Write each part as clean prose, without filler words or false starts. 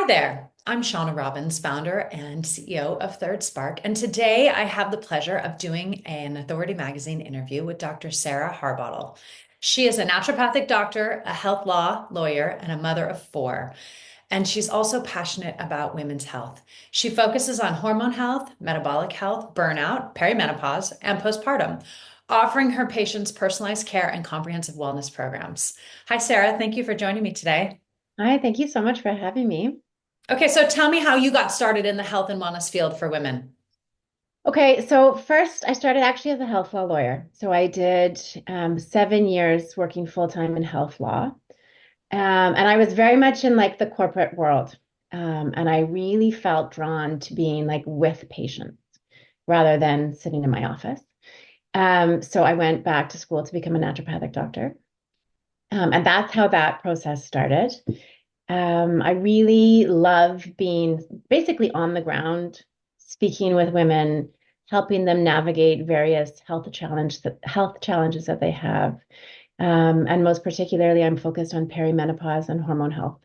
Hi there. I'm Shawna Robins, founder and CEO of Third Spark. And today I have the pleasure of doing an Authority Magazine interview with Dr. Sara Harbottle. She is a naturopathic doctor, a health law lawyer, and a mother of four. And she's also passionate about women's health. She focuses on hormone health, metabolic health, burnout, perimenopause, and postpartum, offering her patients personalized care and comprehensive wellness programs. Hi, Sara. Thank you for joining me today. Hi, thank you so much for having me. Okay, so tell me how you got started in the health and wellness field for women. Okay, so first I started actually as a health law lawyer. So I did 7 years working full time in health law. And I was very much in like the corporate world. And I really felt drawn to being like with patients rather than sitting in my office. So I went back to school to become a naturopathic doctor. And that's how that process started. I really love being basically on the ground, speaking with women, helping them navigate various health challenges that they have. And most particularly, I'm focused on perimenopause and hormone health.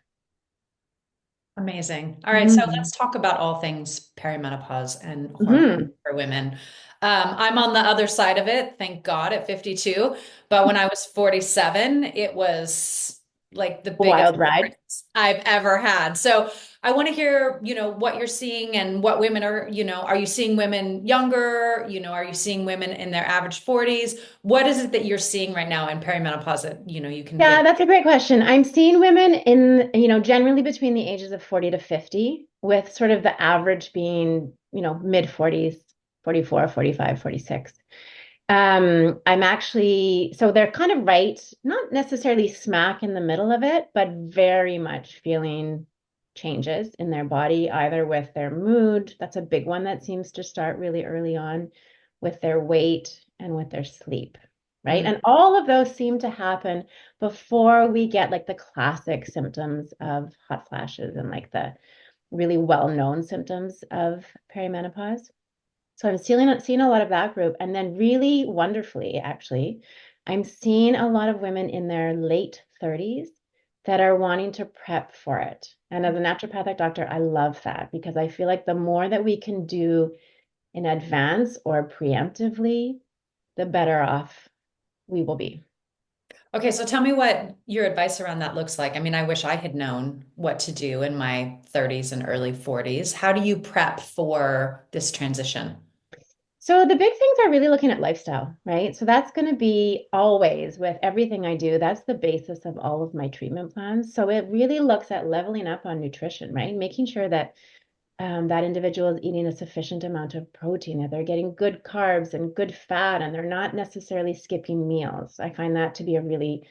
Amazing. All right, so Mhm. let's talk about all things perimenopause and hormone Mhm. for women. I'm on the other side of it, thank God, at 52. But when I was 47, it was like the A biggest wild ride. difference I've ever had. So I want to hear, what you're seeing and what women are, are you seeing women younger? Are you seeing women in their average 40s? What is it that you're seeing right now in perimenopause that, you can give? Yeah, that's a great question. I'm seeing women in, generally between the ages of 40 to 50, with sort of the average being, mid 40s, 44, 45, 46. I'm actually, so they're kind of right, not necessarily smack in the middle of it, but very much feeling changes in their body, either with their mood, that's a big one that seems to start really early on, with their weight and with their sleep, right? Mm. And all of those seem to happen before we get like the classic symptoms of hot flashes and like the really well-known symptoms of perimenopause. So I'm seeing a lot of that group. And then really wonderfully, actually, I'm seeing a lot of women in their late 30s that are wanting to prep for it. And as a naturopathic doctor, I love that because I feel like the more that we can do in advance or preemptively, the better off we will be. Okay, so tell me what your advice around that looks like. I mean, I wish I had known what to do in my 30s and early 40s. How do you prep for this transition? So the big things are really looking at lifestyle, right? So that's going to be always with everything I do. That's the basis of all of my treatment plans. So it really looks at leveling up on nutrition, right? Making sure that that individual is eating a sufficient amount of protein, that they're getting good carbs and good fat, and they're not necessarily skipping meals. I find that to be a really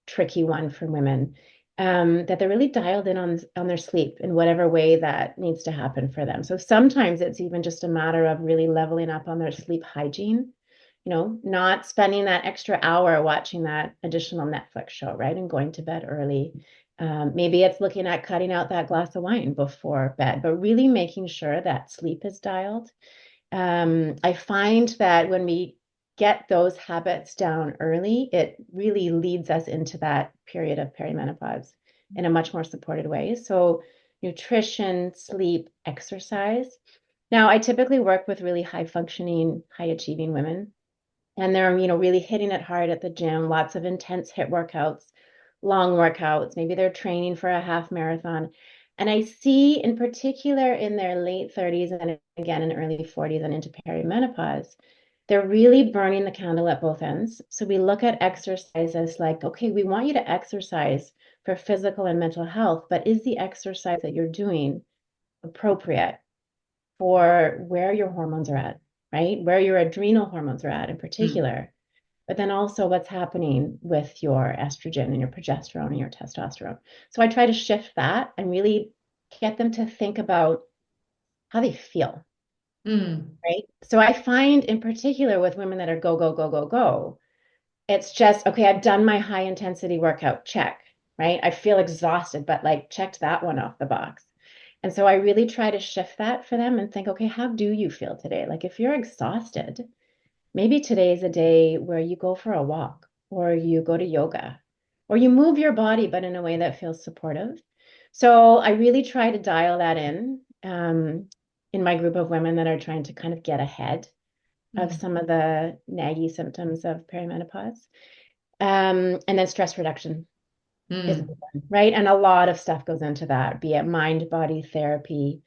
tricky one for women. That they're really dialed in on their sleep in whatever way that needs to happen for them. So sometimes it's even just a matter of really leveling up on their sleep hygiene, not spending that extra hour watching that additional Netflix show, right? And going to bed early. Maybe it's looking at cutting out that glass of wine before bed, but really making sure that sleep is dialed. I find that when we get those habits down early, it really leads us into that period of perimenopause in a much more supported way. So, nutrition, sleep, exercise. Now, I typically work with really high functioning, high achieving women, and they're, really hitting it hard at the gym, lots of intense hit workouts, long workouts. Maybe they're training for a half marathon. And I see in particular in their late 30s and again in early 40s and into perimenopause, they're really burning the candle at both ends. So we look at exercise as like, okay, we want you to exercise for physical and mental health, but is the exercise that you're doing appropriate for where your hormones are at, right? Where your adrenal hormones are at in Mm. particular, but then also what's happening with your estrogen and your progesterone and your testosterone. So I try to shift that and really get them to think about how they feel, Mm. right? So I find in particular with women that are go, go, go, go, go, it's just, okay, I've done my high intensity workout, check, right? I feel exhausted, but like checked that one off the box. And so I really try to shift that for them and think, okay, how do you feel today? Like if you're exhausted, maybe today is a day where you go for a walk or you go to yoga or you move your body, but in a way that feels supportive. So I really try to dial that in my group of women that are trying to kind of get ahead of Mm, some of the naggy symptoms of perimenopause. And then stress reduction is a mm. big one, right? And a lot of stuff goes into that, be it mind body therapy,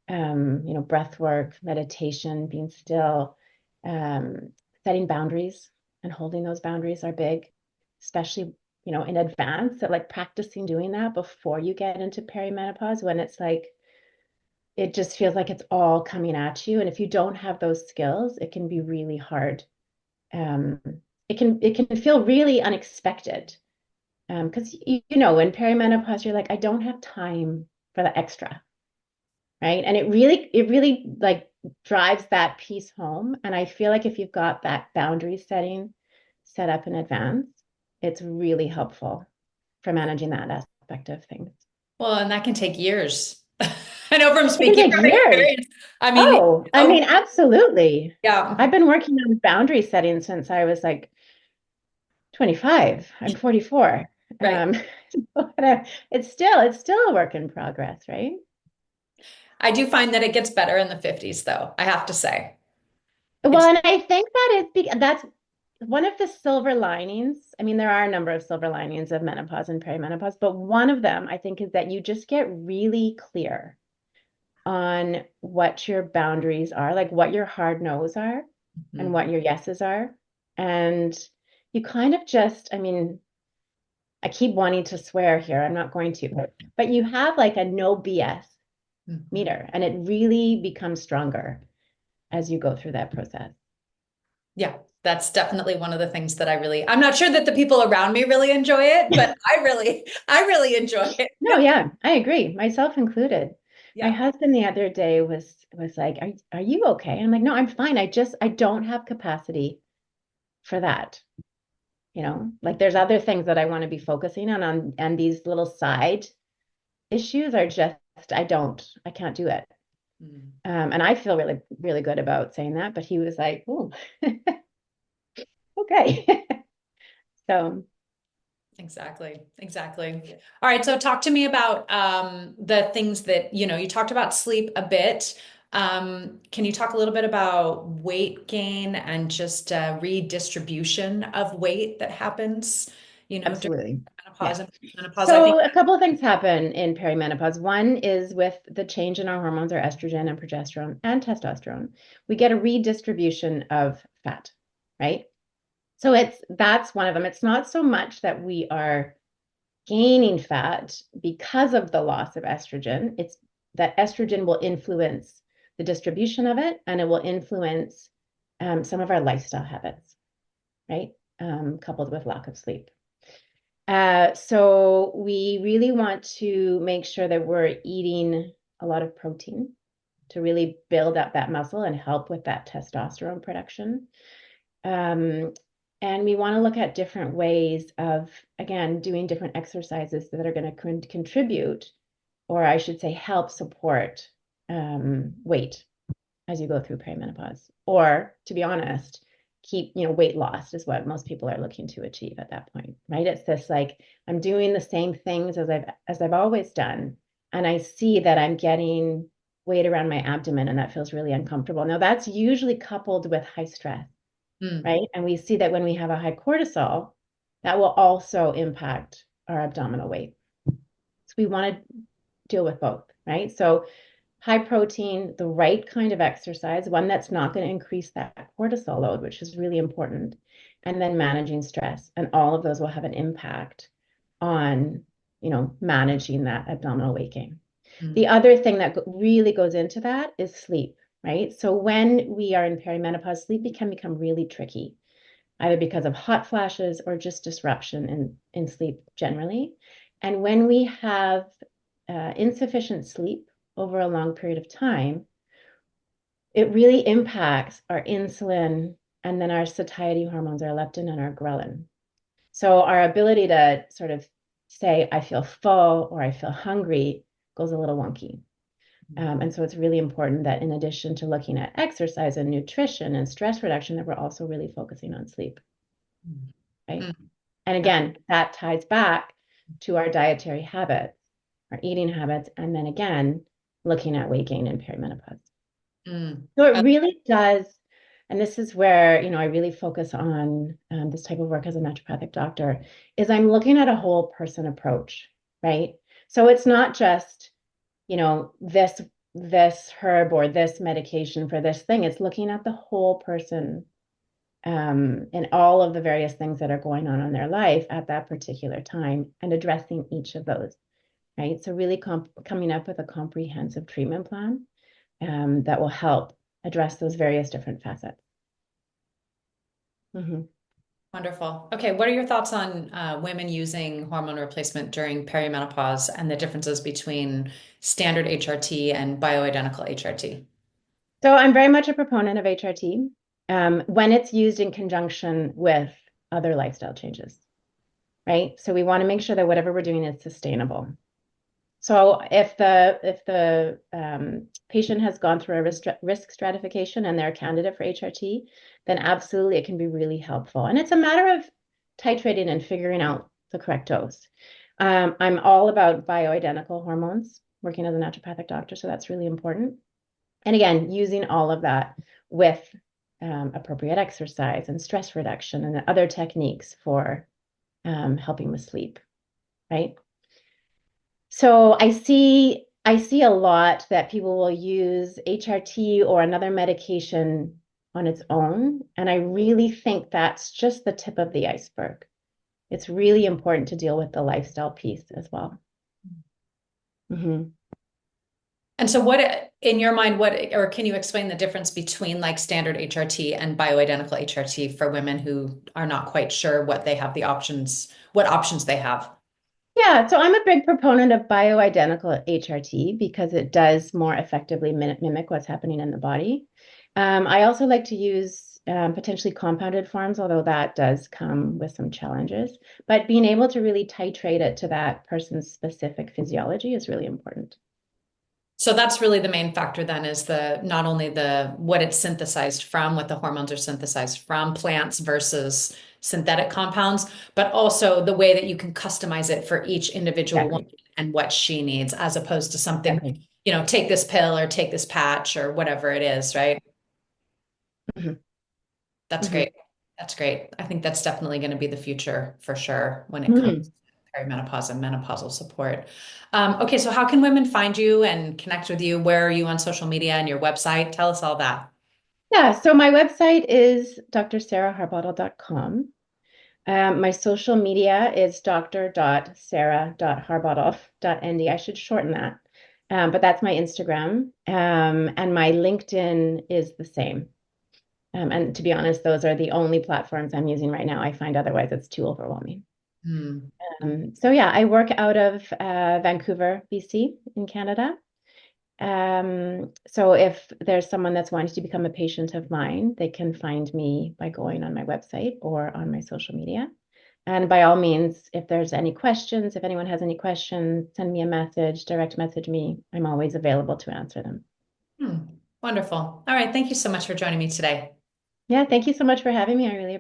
breath work, meditation, being still, setting boundaries and holding those boundaries are big, especially, in advance. So like practicing doing that before you get into perimenopause when it's like, it just feels like it's all coming at you. And if you don't have those skills, it can be really hard. Um, it can feel really unexpected because in perimenopause, you're like, I don't have time for the extra, right? And it really like drives that piece home. And I feel like if you've got that boundary setting set up in advance, it's really helpful for managing that aspect of things. Well, and that can take years. I know from It can speaking take from years. experience. I mean, Oh, I mean, absolutely. yeah, I've been working on boundary setting since I was like 25. I'm 44. right. Um, it's still a work in progress, right? I do find that it gets better in the 50s, though, I have to say. Well, It's and I think that's one of the silver linings. I mean, there are a number of silver linings of menopause and perimenopause, but one of them I think is that you just get really clear on what your boundaries are, like what your hard no's are and Mhm. what your yeses are. And you kind of just, I mean, I keep wanting to swear here. I'm not going to, but you have like a no BS Mhm. meter, and it really becomes stronger as you go through that process. Yeah, that's definitely one of the things that I'm not sure that the people around me really enjoy it, but I really enjoy it. No, yeah, I agree, myself included. My Yeah. husband the other day was like, are you okay? I'm like, no, I'm fine. I don't have capacity for that. Like there's other things that I want to be focusing on, and these little side issues are just, I can't do it. Mm. And I feel really, really good about saying that, but he was like, oh, okay. So Exactly. Exactly. All right. So talk to me about the things that, you talked about sleep a bit. Can you talk a little bit about weight gain and just redistribution of weight that happens, during absolutely. Yeah. menopause and menopause? I think. So a couple of things happen in perimenopause. One is with the change in our hormones, our estrogen and progesterone and testosterone, we get a redistribution of fat, right? So that's one of them. It's not so much that we are gaining fat because of the loss of estrogen. It's that estrogen will influence the distribution of it, and it will influence some of our lifestyle habits, right? Coupled with lack of sleep. So we really want to make sure that we're eating a lot of protein to really build up that muscle and help with that testosterone production. Um, and we want to look at different ways of, again, doing different exercises that are going to contribute, or I should say, help support weight as you go through perimenopause. Or to be honest, keep, weight loss is what most people are looking to achieve at that point, right? It's this like, I'm doing the same things as I've always done. And I see that I'm getting weight around my abdomen, and that feels really uncomfortable. Now that's usually coupled with high stress, Mm, right? And we see that when we have a high cortisol, that will also impact our abdominal weight. So we want to deal with both, right? So high protein, the right kind of exercise, one that's not going to increase that cortisol load, which is really important, and then managing stress. And all of those will have an impact on, managing that abdominal weight gain. The mm, other thing that really goes into that is sleep, right? So when we are in perimenopause, sleep can become really tricky, either because of hot flashes or just disruption in sleep generally. And when we have insufficient sleep over a long period of time, it really impacts our insulin and then our satiety hormones, our leptin and our ghrelin. So our ability to sort of say, I feel full or I feel hungry goes a little wonky. And so it's really important that in addition to looking at exercise and nutrition and stress reduction, that we're also really focusing on sleep, mm, right? mm. And Yeah. again, that ties back to our dietary habits. our eating habits, and then again, looking at weight gain and perimenopause. Mm. So it really does, and this is where, I really focus on this type of work as a naturopathic doctor, is I'm looking at a whole person approach, right? So it's not just, this herb or this medication for this thing. It's looking at the whole person and all of the various things that are going on in their life at that particular time and addressing each of those, right? So really coming up with a comprehensive treatment plan that will help address those various different facets. Mm-hmm. Wonderful. Okay, what are your thoughts on women using hormone replacement during perimenopause and the differences between standard HRT and bioidentical HRT? So I'm very much a proponent of HRT when it's used in conjunction with other lifestyle changes, right? So we want to make sure that whatever we're doing is sustainable. So if the patient has gone through a risk stratification and they're a candidate for HRT, then absolutely it can be really helpful. And it's a matter of titrating and figuring out the correct dose. I'm all about bioidentical hormones, working as a naturopathic doctor, so that's really important. And again, using all of that with appropriate exercise and stress reduction and other techniques for helping with sleep, right? So I see a lot that people will use HRT or another medication on its own, and I really think that's just the tip of the iceberg. It's really important to deal with the lifestyle piece as well. Mm-hmm. And so in your mind, or can you explain the difference between like standard HRT and bioidentical HRT for women who are not quite sure what options they have? Yeah, so I'm a big proponent of bioidentical HRT because it does more effectively mimic what's happening in the body. I also like to use potentially compounded forms, although that does come with some challenges. But being able to really titrate it to that person's specific physiology is really important. So that's really the main factor then is the not only the what it's synthesized from, what the hormones are synthesized from plants versus synthetic compounds, but also the way that you can customize it for each individual woman Exactly. and what she needs, as opposed to something, Exactly. take this pill or take this patch or whatever it is, right? Hmm. That's Hmm. great. That's great. I think that's definitely going to be the future for sure when it comes Hmm. to perimenopause and menopausal support. Okay, so how can women find you and connect with you? Where are you on social media and your website? Tell us all that. Yeah, so my website is drsaraharbottle.com. My social media is dr.sarah.harbottle.nd. I should shorten that. But that's my Instagram. And my LinkedIn is the same. And to be honest, those are the only platforms I'm using right now. I find otherwise it's too overwhelming. Hmm. So yeah, I work out of Vancouver, BC in Canada. So if there's someone that's wanting to become a patient of mine, they can find me by going on my website or on my social media. And by all means, if there's any questions, if anyone has any questions, send me a message, direct message me. I'm always available to answer them. Hmm. Wonderful. All right. Thank you so much for joining me today. Yeah, thank you so much for having me. I really